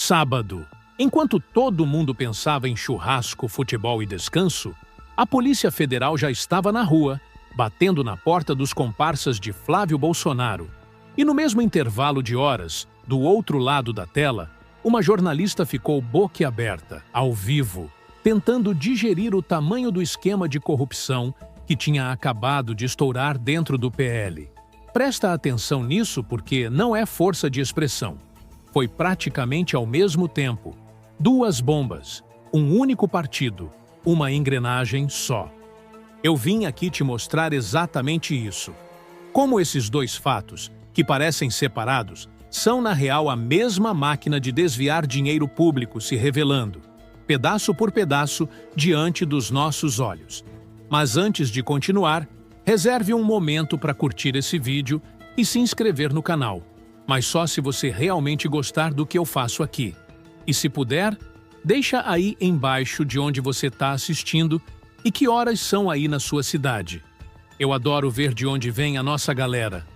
Sábado. Enquanto todo mundo pensava em churrasco, futebol e descanso, a Polícia Federal já estava na rua, batendo na porta dos comparsas de Flávio Bolsonaro. E no mesmo intervalo de horas, do outro lado da tela, uma jornalista ficou boquiaberta, ao vivo, tentando digerir o tamanho do esquema de corrupção que tinha acabado de estourar dentro do PL. Presta atenção nisso porque não é força de expressão. Foi praticamente ao mesmo tempo. Duas bombas, um único partido, uma engrenagem só. Eu vim aqui te mostrar exatamente isso. Como esses dois fatos, que parecem separados, são na real a mesma máquina de desviar dinheiro público se revelando, pedaço por pedaço, diante dos nossos olhos. Mas antes de continuar, reserve um momento para curtir esse vídeo e se inscrever no canal, mas só se você realmente gostar do que eu faço aqui. E se puder, deixa aí embaixo de onde você está assistindo e que horas são aí na sua cidade. Eu adoro ver de onde vem a nossa galera.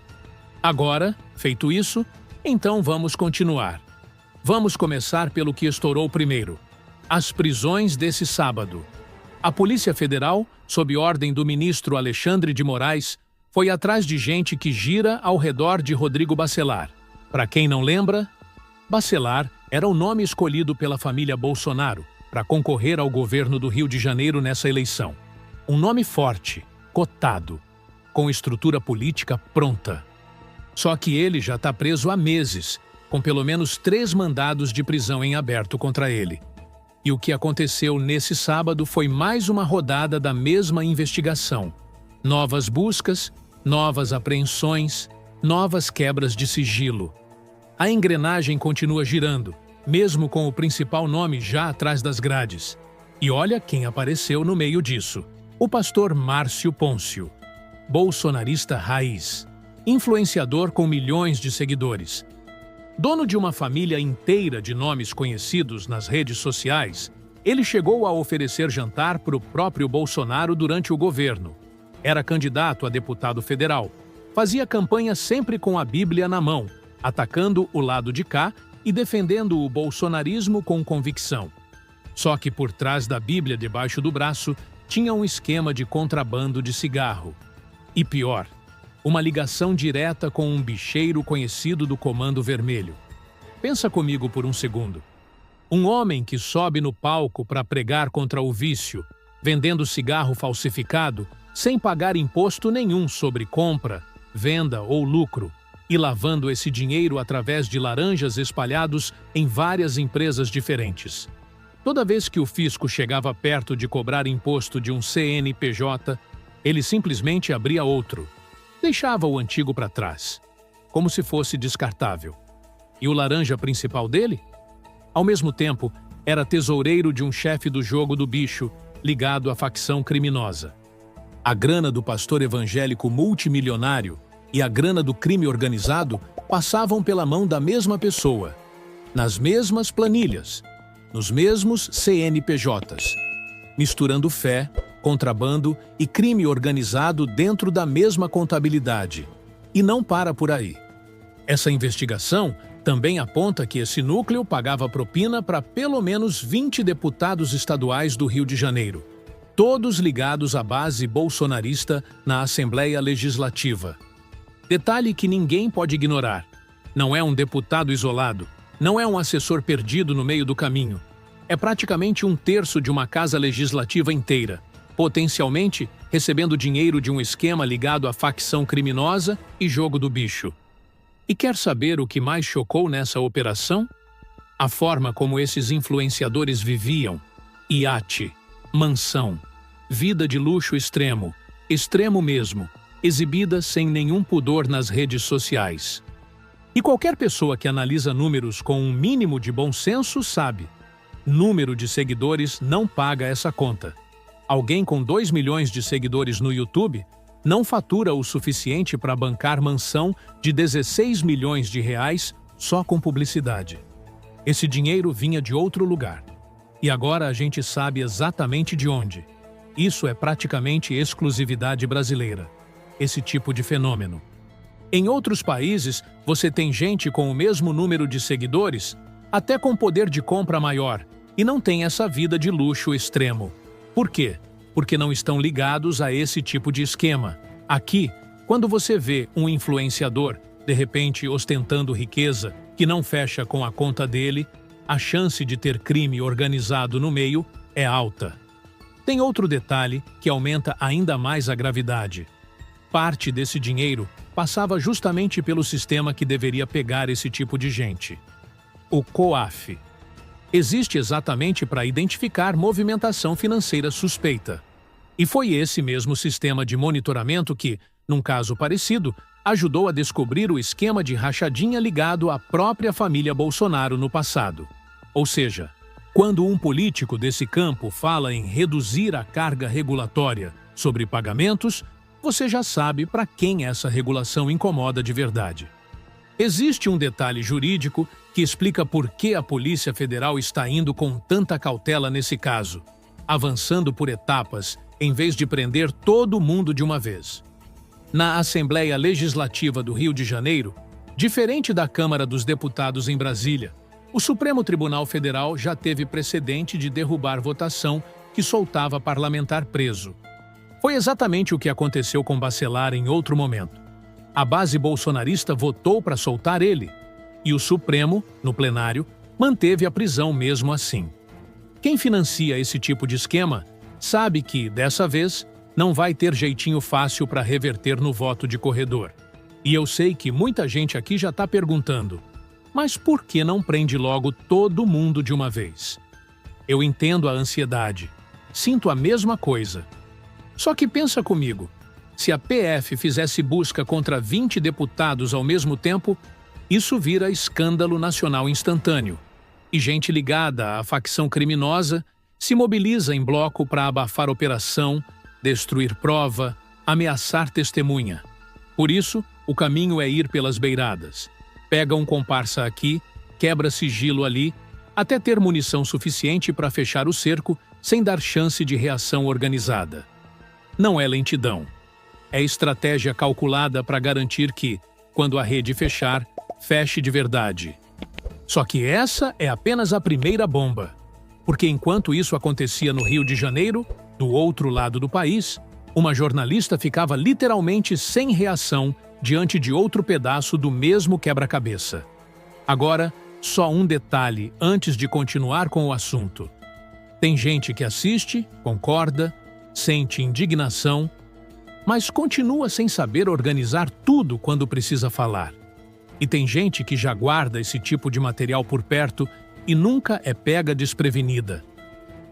Agora, feito isso, então vamos continuar. Vamos começar pelo que estourou primeiro. As prisões desse sábado. A Polícia Federal, sob ordem do ministro Alexandre de Moraes, foi atrás de gente que gira ao redor de Rodrigo Bacelar. Para quem não lembra, Bacelar era o nome escolhido pela família Bolsonaro para concorrer ao governo do Rio de Janeiro nessa eleição. Um nome forte, cotado, com estrutura política pronta. Só que ele já está preso há meses, com pelo menos 3 mandados de prisão em aberto contra ele. E o que aconteceu nesse sábado foi mais uma rodada da mesma investigação. Novas buscas, novas apreensões, novas quebras de sigilo. A engrenagem continua girando, mesmo com o principal nome já atrás das grades. E olha quem apareceu no meio disso. O pastor Márcio Pôncio, bolsonarista raiz, influenciador com milhões de seguidores. Dono de uma família inteira de nomes conhecidos nas redes sociais, ele chegou a oferecer jantar para o próprio Bolsonaro durante o governo. Era candidato a deputado federal. Fazia campanha sempre com a Bíblia na mão, atacando o lado de cá e defendendo o bolsonarismo com convicção. Só que por trás da Bíblia debaixo do braço tinha um esquema de contrabando de cigarro. E pior, uma ligação direta com um bicheiro conhecido do Comando Vermelho. Pensa comigo por um segundo. Um homem que sobe no palco para pregar contra o vício, vendendo cigarro falsificado, sem pagar imposto nenhum sobre compra, venda ou lucro, e lavando esse dinheiro através de laranjas espalhados em várias empresas diferentes. Toda vez que o fisco chegava perto de cobrar imposto de um CNPJ, ele simplesmente abria outro. Deixava o antigo para trás, como se fosse descartável. E o laranja principal dele? Ao mesmo tempo, era tesoureiro de um chefe do jogo do bicho, ligado à facção criminosa. A grana do pastor evangélico multimilionário e a grana do crime organizado passavam pela mão da mesma pessoa, nas mesmas planilhas, nos mesmos CNPJs, misturando fé, contrabando e crime organizado dentro da mesma contabilidade. E não para por aí. Essa investigação também aponta que esse núcleo pagava propina para pelo menos 20 deputados estaduais do Rio de Janeiro, todos ligados à base bolsonarista na Assembleia Legislativa. Detalhe que ninguém pode ignorar. Não é um deputado isolado, não é um assessor perdido no meio do caminho. É praticamente 1/3 de uma casa legislativa inteira, potencialmente recebendo dinheiro de um esquema ligado à facção criminosa e jogo do bicho. E quer saber o que mais chocou nessa operação? A forma como esses influenciadores viviam. Iate, mansão, vida de luxo extremo, extremo mesmo, exibida sem nenhum pudor nas redes sociais. E qualquer pessoa que analisa números com um mínimo de bom senso sabe. Número de seguidores não paga essa conta. Alguém com 2 milhões de seguidores no YouTube não fatura o suficiente para bancar mansão de 16 milhões de reais só com publicidade. Esse dinheiro vinha de outro lugar. E agora a gente sabe exatamente de onde. Isso é praticamente exclusividade brasileira, esse tipo de fenômeno. Em outros países, você tem gente com o mesmo número de seguidores, até com poder de compra maior, e não têm essa vida de luxo extremo. Por quê? Porque não estão ligados a esse tipo de esquema. Aqui, quando você vê um influenciador, de repente ostentando riqueza, que não fecha com a conta dele, a chance de ter crime organizado no meio é alta. Tem outro detalhe que aumenta ainda mais a gravidade. Parte desse dinheiro passava justamente pelo sistema que deveria pegar esse tipo de gente. O COAF. Existe exatamente para identificar movimentação financeira suspeita. E foi esse mesmo sistema de monitoramento que, num caso parecido, ajudou a descobrir o esquema de rachadinha ligado à própria família Bolsonaro no passado. Ou seja, quando um político desse campo fala em reduzir a carga regulatória sobre pagamentos, você já sabe para quem essa regulação incomoda de verdade. Existe um detalhe jurídico que explica por que a Polícia Federal está indo com tanta cautela nesse caso, avançando por etapas em vez de prender todo mundo de uma vez. Na Assembleia Legislativa do Rio de Janeiro, diferente da Câmara dos Deputados em Brasília, o Supremo Tribunal Federal já teve precedente de derrubar votação que soltava parlamentar preso. Foi exatamente o que aconteceu com Bacelar em outro momento. A base bolsonarista votou para soltar ele, e o Supremo, no plenário, manteve a prisão mesmo assim. Quem financia esse tipo de esquema sabe que, dessa vez, não vai ter jeitinho fácil para reverter no voto de corredor. E eu sei que muita gente aqui já está perguntando, mas por que não prende logo todo mundo de uma vez? Eu entendo a ansiedade, sinto a mesma coisa. Só que pensa comigo, se a PF fizesse busca contra 20 deputados ao mesmo tempo, isso vira escândalo nacional instantâneo. E gente ligada à facção criminosa se mobiliza em bloco para abafar operação, destruir prova, ameaçar testemunha. Por isso, o caminho é ir pelas beiradas. Pega um comparsa aqui, quebra sigilo ali, até ter munição suficiente para fechar o cerco sem dar chance de reação organizada. Não é lentidão. É estratégia calculada para garantir que, quando a rede fechar, feche de verdade. Só que essa é apenas a primeira bomba. Porque enquanto isso acontecia no Rio de Janeiro, do outro lado do país, uma jornalista ficava literalmente sem reação diante de outro pedaço do mesmo quebra-cabeça. Agora, só um detalhe antes de continuar com o assunto. Tem gente que assiste, concorda, sente indignação, mas continua sem saber organizar tudo quando precisa falar. E tem gente que já guarda esse tipo de material por perto e nunca é pega desprevenida.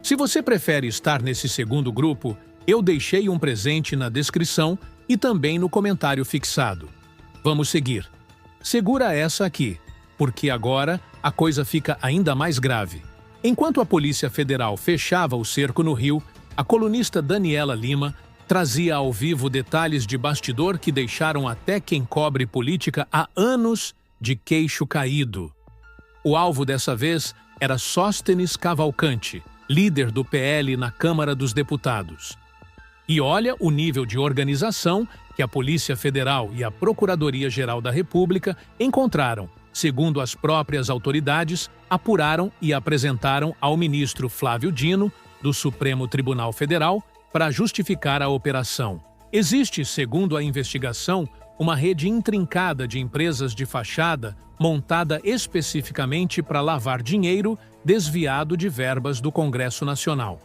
Se você prefere estar nesse segundo grupo, eu deixei um presente na descrição e também no comentário fixado. Vamos seguir. Segura essa aqui, porque agora a coisa fica ainda mais grave. Enquanto a Polícia Federal fechava o cerco no Rio, a colunista Daniela Lima trazia ao vivo detalhes de bastidor que deixaram até quem cobre política há anos de queixo caído. O alvo dessa vez era Sóstenes Cavalcante, líder do PL na Câmara dos Deputados. E olha o nível de organização que a Polícia Federal e a Procuradoria-Geral da República encontraram, segundo as próprias autoridades, apuraram e apresentaram ao ministro Flávio Dino, do Supremo Tribunal Federal, para justificar a operação. Existe, segundo a investigação, uma rede intrincada de empresas de fachada montada especificamente para lavar dinheiro desviado de verbas do Congresso Nacional.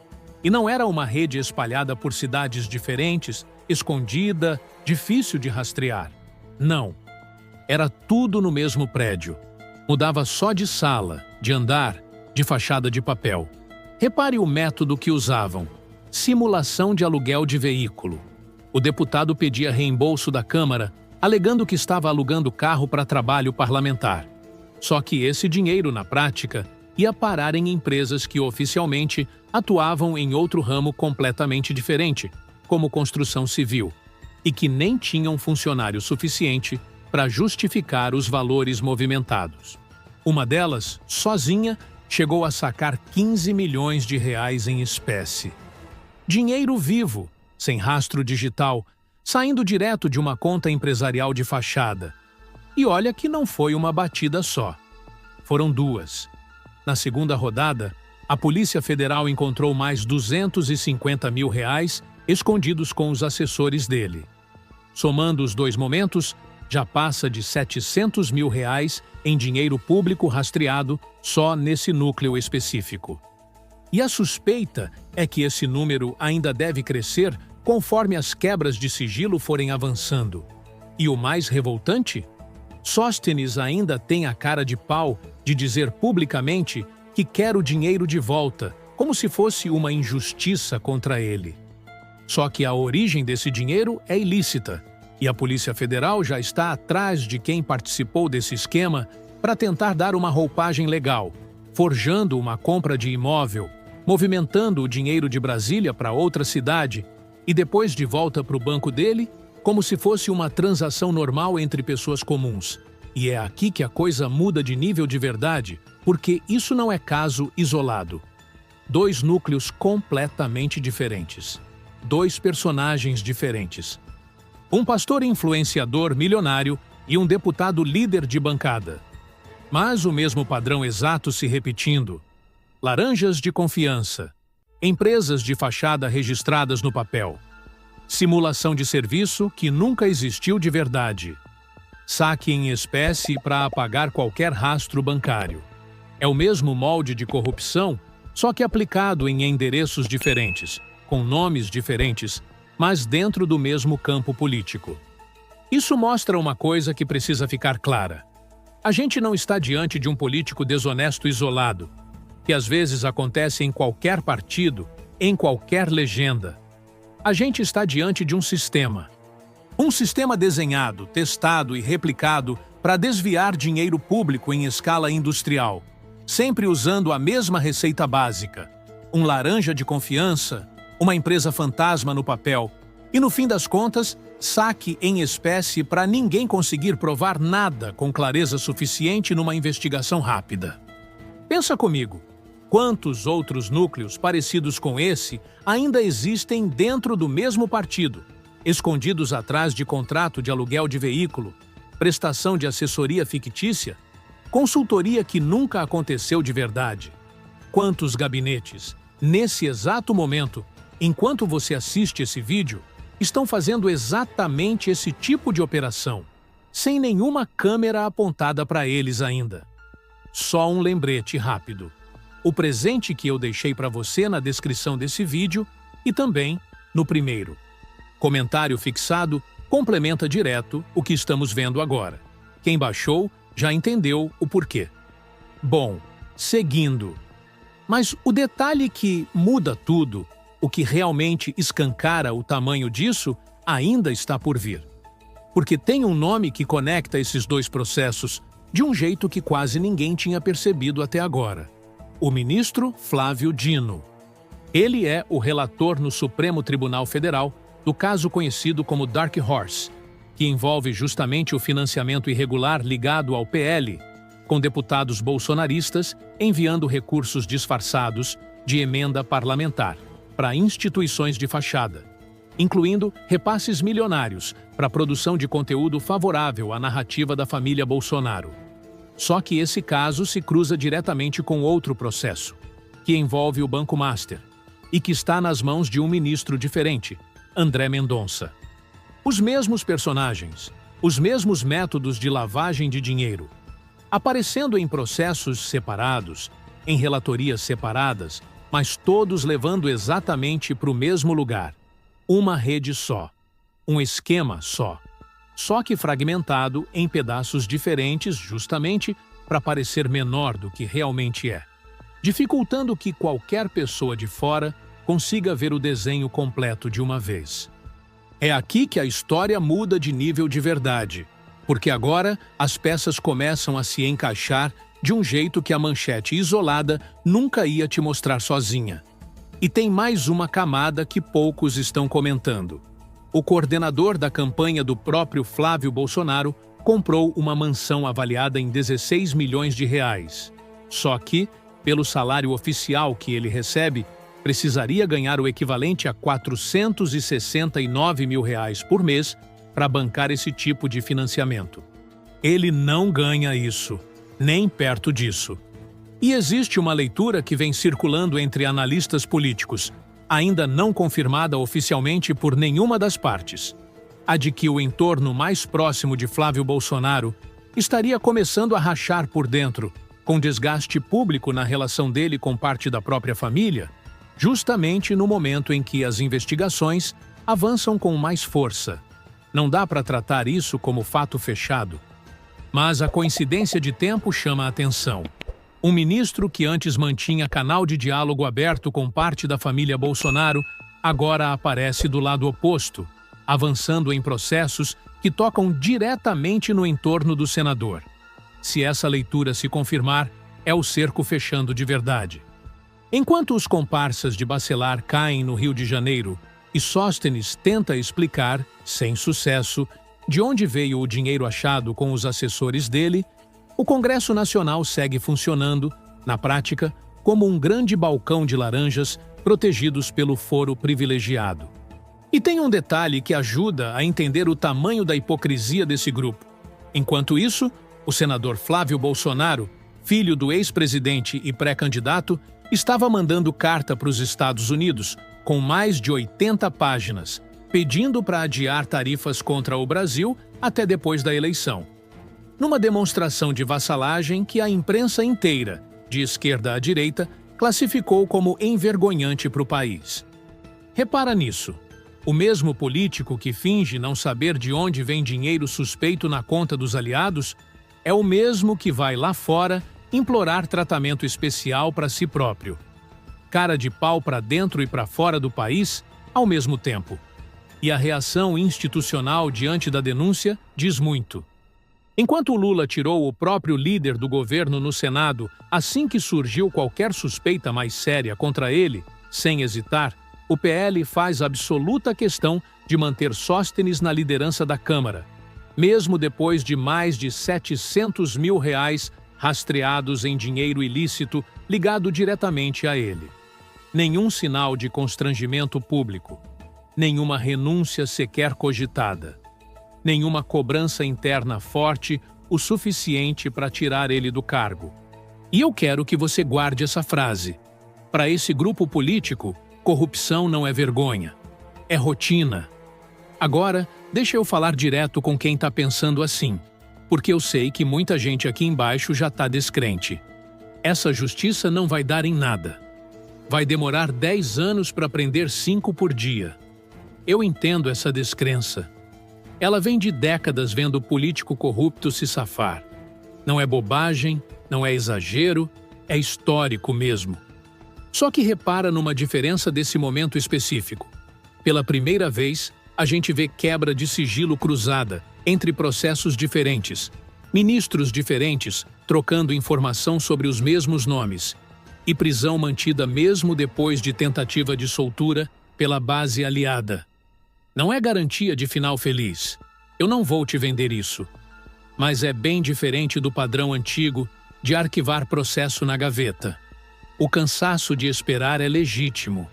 E não era uma rede espalhada por cidades diferentes, escondida, difícil de rastrear. Não. Era tudo no mesmo prédio. Mudava só de sala, de andar, de fachada de papel. Repare o método que usavam. Simulação de aluguel de veículo. O deputado pedia reembolso da Câmara, alegando que estava alugando carro para trabalho parlamentar. Só que esse dinheiro, na prática, ia parar em empresas que oficialmente atuavam em outro ramo completamente diferente, como construção civil, e que nem tinham funcionário suficiente para justificar os valores movimentados. Uma delas, sozinha, chegou a sacar 15 milhões de reais em espécie. Dinheiro vivo, sem rastro digital, saindo direto de uma conta empresarial de fachada. E olha que não foi uma batida só. Foram duas. Na segunda rodada, a Polícia Federal encontrou mais R$ 250 mil escondidos com os assessores dele. Somando os dois momentos, já passa de R$ 700 mil em dinheiro público rastreado só nesse núcleo específico. E a suspeita é que esse número ainda deve crescer conforme as quebras de sigilo forem avançando. E o mais revoltante? Sóstenes ainda tem a cara de pau de dizer publicamente que quer o dinheiro de volta, como se fosse uma injustiça contra ele. Só que a origem desse dinheiro é ilícita, e a Polícia Federal já está atrás de quem participou desse esquema para tentar dar uma roupagem legal, forjando uma compra de imóvel, movimentando o dinheiro de Brasília para outra cidade e depois de volta para o banco dele, como se fosse uma transação normal entre pessoas comuns. E é aqui que a coisa muda de nível de verdade, porque isso não é caso isolado. Dois núcleos completamente diferentes. Dois personagens diferentes. Um pastor influenciador milionário e um deputado líder de bancada. Mas o mesmo padrão exato se repetindo. Laranjas de confiança. Empresas de fachada registradas no papel. Simulação de serviço que nunca existiu de verdade. Saque em espécie para apagar qualquer rastro bancário. É o mesmo molde de corrupção, só que aplicado em endereços diferentes, com nomes diferentes, mas dentro do mesmo campo político. Isso mostra uma coisa que precisa ficar clara. A gente não está diante de um político desonesto isolado, que às vezes acontece em qualquer partido, em qualquer legenda. A gente está diante de um sistema. Um sistema desenhado, testado e replicado para desviar dinheiro público em escala industrial, sempre usando a mesma receita básica. Um laranja de confiança, uma empresa fantasma no papel e, no fim das contas, saque em espécie para ninguém conseguir provar nada com clareza suficiente numa investigação rápida. Pensa comigo, quantos outros núcleos parecidos com esse ainda existem dentro do mesmo partido, escondidos atrás de contrato de aluguel de veículo, prestação de assessoria fictícia, consultoria que nunca aconteceu de verdade? Quantos gabinetes, nesse exato momento, enquanto você assiste esse vídeo, estão fazendo exatamente esse tipo de operação, sem nenhuma câmera apontada para eles ainda? Só um lembrete rápido. O presente que eu deixei para você na descrição desse vídeo e também no primeiro. Comentário fixado complementa direto o que estamos vendo agora. Quem baixou já entendeu o porquê. Bom, seguindo. Mas o detalhe que muda tudo, o que realmente escancara o tamanho disso, ainda está por vir. Porque tem um nome que conecta esses dois processos de um jeito que quase ninguém tinha percebido até agora. O ministro Flávio Dino. Ele é o relator no Supremo Tribunal Federal do caso conhecido como Dark Horse, que envolve justamente o financiamento irregular ligado ao PL, com deputados bolsonaristas enviando recursos disfarçados de emenda parlamentar para instituições de fachada, incluindo repasses milionários para a produção de conteúdo favorável à narrativa da família Bolsonaro. Só que esse caso se cruza diretamente com outro processo, que envolve o Banco Master, e que está nas mãos de um ministro diferente, André Mendonça. Os mesmos personagens, os mesmos métodos de lavagem de dinheiro, aparecendo em processos separados, em relatorias separadas, mas todos levando exatamente para o mesmo lugar. Uma rede só, um esquema só, só que fragmentado em pedaços diferentes justamente para parecer menor do que realmente é, dificultando que qualquer pessoa de fora consiga ver o desenho completo de uma vez. É aqui que a história muda de nível de verdade, porque agora as peças começam a se encaixar de um jeito que a manchete isolada nunca ia te mostrar sozinha. E tem mais uma camada que poucos estão comentando. O coordenador da campanha do próprio Flávio Bolsonaro comprou uma mansão avaliada em 16 milhões de reais. Só que, pelo salário oficial que ele recebe, precisaria ganhar o equivalente a 469 mil reais por mês para bancar esse tipo de financiamento. Ele não ganha isso, nem perto disso. E existe uma leitura que vem circulando entre analistas políticos, ainda não confirmada oficialmente por nenhuma das partes, a de que o entorno mais próximo de Flávio Bolsonaro estaria começando a rachar por dentro, com desgaste público na relação dele com parte da própria família, justamente no momento em que as investigações avançam com mais força. Não dá para tratar isso como fato fechado. Mas a coincidência de tempo chama a atenção. Um ministro que antes mantinha canal de diálogo aberto com parte da família Bolsonaro, agora aparece do lado oposto, avançando em processos que tocam diretamente no entorno do senador. Se essa leitura se confirmar, é o cerco fechando de verdade. Enquanto os comparsas de Bacelar caem no Rio de Janeiro e Sóstenes tenta explicar, sem sucesso, de onde veio o dinheiro achado com os assessores dele, o Congresso Nacional segue funcionando, na prática, como um grande balcão de laranjas protegidos pelo foro privilegiado. E tem um detalhe que ajuda a entender o tamanho da hipocrisia desse grupo. Enquanto isso, o senador Flávio Bolsonaro, filho do ex-presidente e pré-candidato, estava mandando carta para os Estados Unidos, com mais de 80 páginas, pedindo para adiar tarifas contra o Brasil até depois da eleição. Numa demonstração de vassalagem que a imprensa inteira, de esquerda à direita, classificou como envergonhante para o país. Repara nisso. O mesmo político que finge não saber de onde vem dinheiro suspeito na conta dos aliados é o mesmo que vai lá fora implorar tratamento especial para si próprio. Cara de pau para dentro e para fora do país, ao mesmo tempo. E a reação institucional diante da denúncia diz muito. Enquanto o Lula tirou o próprio líder do governo no Senado assim que surgiu qualquer suspeita mais séria contra ele, sem hesitar, o PL faz absoluta questão de manter Sóstenes na liderança da Câmara, mesmo depois de mais de R$700 mil rastreados em dinheiro ilícito ligado diretamente a ele. Nenhum sinal de constrangimento público, nenhuma renúncia sequer cogitada, nenhuma cobrança interna forte o suficiente para tirar ele do cargo. E eu quero que você guarde essa frase. Para esse grupo político, corrupção não é vergonha, é rotina. Agora, deixa eu falar direto com quem está pensando assim, porque eu sei que muita gente aqui embaixo já está descrente. Essa justiça não vai dar em nada. Vai demorar 10 anos para prender 5 por dia. Eu entendo essa descrença. Ela vem de décadas vendo o político corrupto se safar. Não é bobagem, não é exagero, é histórico mesmo. Só que repara numa diferença desse momento específico. Pela primeira vez, a gente vê quebra de sigilo cruzada entre processos diferentes, ministros diferentes trocando informação sobre os mesmos nomes, e prisão mantida mesmo depois de tentativa de soltura pela base aliada. Não é garantia de final feliz. Eu não vou te vender isso. Mas é bem diferente do padrão antigo de arquivar processo na gaveta. O cansaço de esperar é legítimo.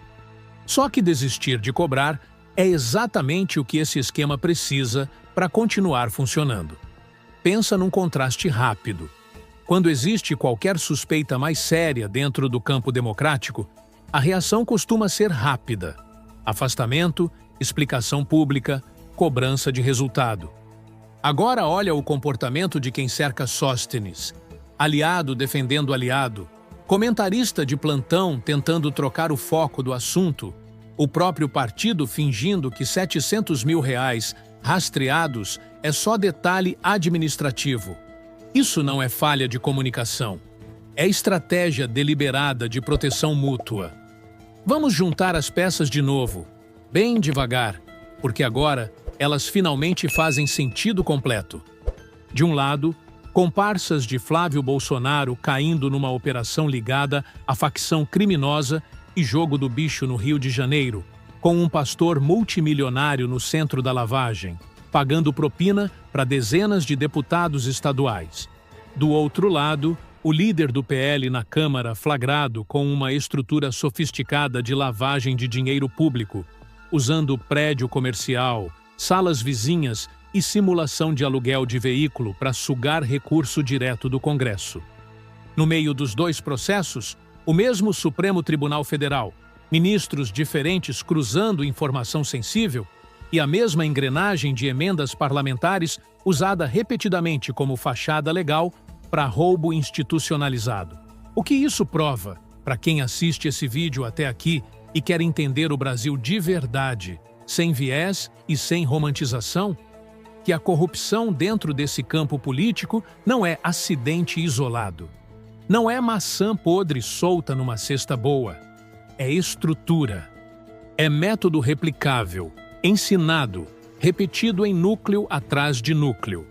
Só que desistir de cobrar é exatamente o que esse esquema precisa para continuar funcionando. Pensa num contraste rápido. Quando existe qualquer suspeita mais séria dentro do campo democrático, a reação costuma ser rápida. Afastamento, explicação pública, cobrança de resultado. Agora olha o comportamento de quem cerca Sóstenes. Aliado defendendo aliado, comentarista de plantão tentando trocar o foco do assunto, o próprio partido fingindo que R$700 mil rastreados é só detalhe administrativo. Isso não é falha de comunicação. É estratégia deliberada de proteção mútua. Vamos juntar as peças de novo, bem devagar, porque agora elas finalmente fazem sentido completo. De um lado, comparsas de Flávio Bolsonaro caindo numa operação ligada à facção criminosa e jogo do bicho no Rio de Janeiro, com um pastor multimilionário no centro da lavagem, pagando propina para dezenas de deputados estaduais. Do outro lado, o líder do PL na Câmara flagrado com uma estrutura sofisticada de lavagem de dinheiro público, usando prédio comercial, salas vizinhas e simulação de aluguel de veículo para sugar recurso direto do Congresso. No meio dos dois processos, o mesmo Supremo Tribunal Federal, ministros diferentes cruzando informação sensível e a mesma engrenagem de emendas parlamentares usada repetidamente como fachada legal para roubo institucionalizado. O que isso prova, para quem assiste esse vídeo até aqui e quer entender o Brasil de verdade, sem viés e sem romantização? Que a corrupção dentro desse campo político não é acidente isolado. Não é maçã podre solta numa cesta boa. É estrutura. É método replicável, ensinado, repetido em núcleo atrás de núcleo.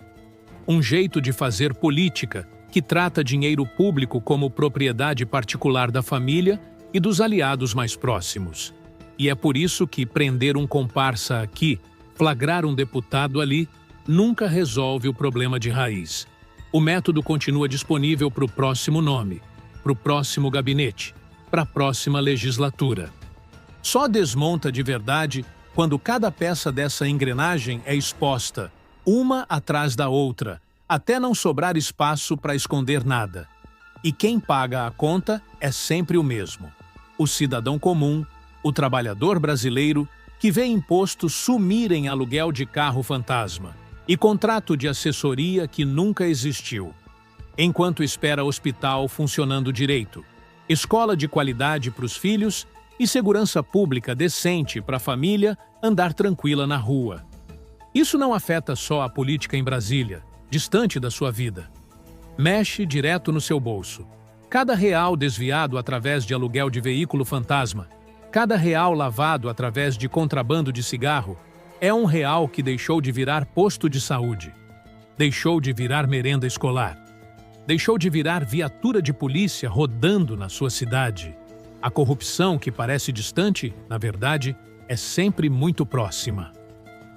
Um jeito de fazer política que trata dinheiro público como propriedade particular da família e dos aliados mais próximos. E é por isso que prender um comparsa aqui, flagrar um deputado ali, nunca resolve o problema de raiz. O método continua disponível para o próximo nome, para o próximo gabinete, para a próxima legislatura. Só desmonta de verdade quando cada peça dessa engrenagem é exposta, uma atrás da outra, até não sobrar espaço para esconder nada. E quem paga a conta é sempre o mesmo: o cidadão comum, o trabalhador brasileiro, que vê imposto sumir em aluguel de carro fantasma e contrato de assessoria que nunca existiu, enquanto espera hospital funcionando direito, escola de qualidade para os filhos e segurança pública decente para a família andar tranquila na rua. Isso não afeta só a política em Brasília, distante da sua vida. Mexe direto no seu bolso. Cada real desviado através de aluguel de veículo fantasma, cada real lavado através de contrabando de cigarro, é um real que deixou de virar posto de saúde, deixou de virar merenda escolar, deixou de virar viatura de polícia rodando na sua cidade. A corrupção, que parece distante, na verdade, é sempre muito próxima.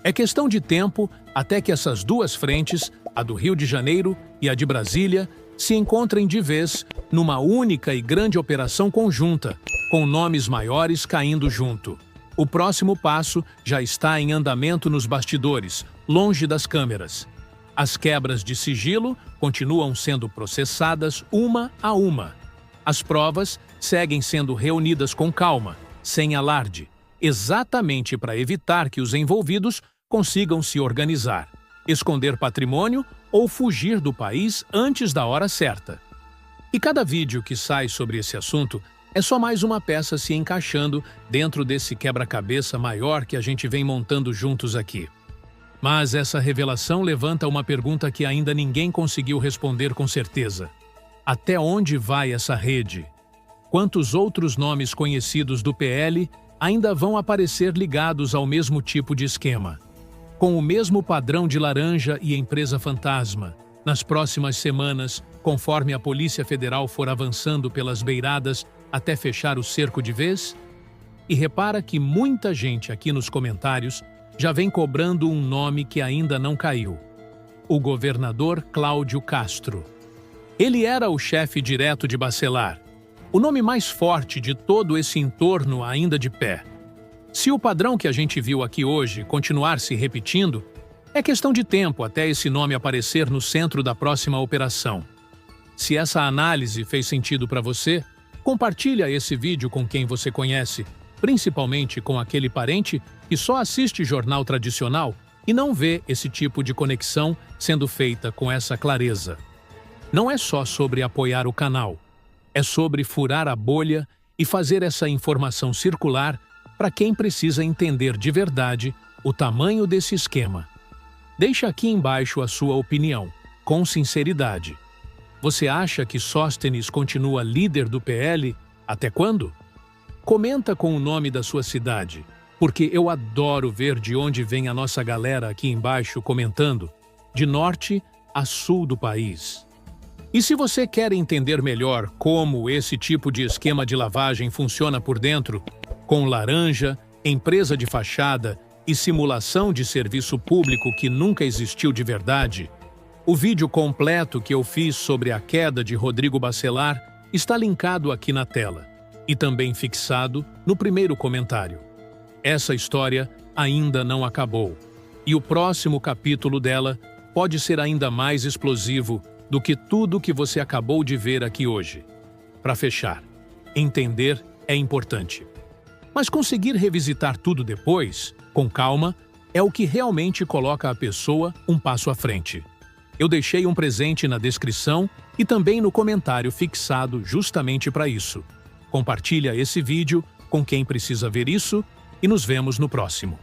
É questão de tempo até que essas duas frentes, a do Rio de Janeiro e a de Brasília, se encontrem de vez numa única e grande operação conjunta, com nomes maiores caindo junto. O próximo passo já está em andamento nos bastidores, longe das câmeras. As quebras de sigilo continuam sendo processadas uma a uma. As provas seguem sendo reunidas com calma, sem alarde, exatamente para evitar que os envolvidos consigam se organizar, esconder patrimônio ou fugir do país antes da hora certa. E cada vídeo que sai sobre esse assunto é só mais uma peça se encaixando dentro desse quebra-cabeça maior que a gente vem montando juntos aqui. Mas essa revelação levanta uma pergunta que ainda ninguém conseguiu responder com certeza. Até onde vai essa rede? Quantos outros nomes conhecidos do PL ainda vão aparecer ligados ao mesmo tipo de esquema? Com o mesmo padrão de laranja e empresa fantasma, nas próximas semanas, conforme a Polícia Federal for avançando pelas beiradas até fechar o cerco de vez? E repara que muita gente aqui nos comentários já vem cobrando um nome que ainda não caiu: o governador Cláudio Castro. Ele era o chefe direto de Bacelar, o nome mais forte de todo esse entorno ainda de pé. Se o padrão que a gente viu aqui hoje continuar se repetindo, é questão de tempo até esse nome aparecer no centro da próxima operação. Se essa análise fez sentido para você, compartilha esse vídeo com quem você conhece, principalmente com aquele parente que só assiste jornal tradicional e não vê esse tipo de conexão sendo feita com essa clareza. Não é só sobre apoiar o canal, é sobre furar a bolha e fazer essa informação circular para quem precisa entender de verdade o tamanho desse esquema. Deixa aqui embaixo a sua opinião, com sinceridade. Você acha que Sóstenes continua líder do PL? Até quando? Comenta com o nome da sua cidade, porque eu adoro ver de onde vem a nossa galera aqui embaixo comentando, de norte a sul do país. E se você quer entender melhor como esse tipo de esquema de lavagem funciona por dentro, com laranja, empresa de fachada e simulação de serviço público que nunca existiu de verdade, o vídeo completo que eu fiz sobre a queda de Rodrigo Bacelar está linkado aqui na tela e também fixado no primeiro comentário. Essa história ainda não acabou, e o próximo capítulo dela pode ser ainda mais explosivo do que tudo que você acabou de ver aqui hoje. Para fechar, entender é importante. Mas conseguir revisitar tudo depois, com calma, é o que realmente coloca a pessoa um passo à frente. Eu deixei um presente na descrição e também no comentário fixado justamente para isso. Compartilha esse vídeo com quem precisa ver isso e nos vemos no próximo.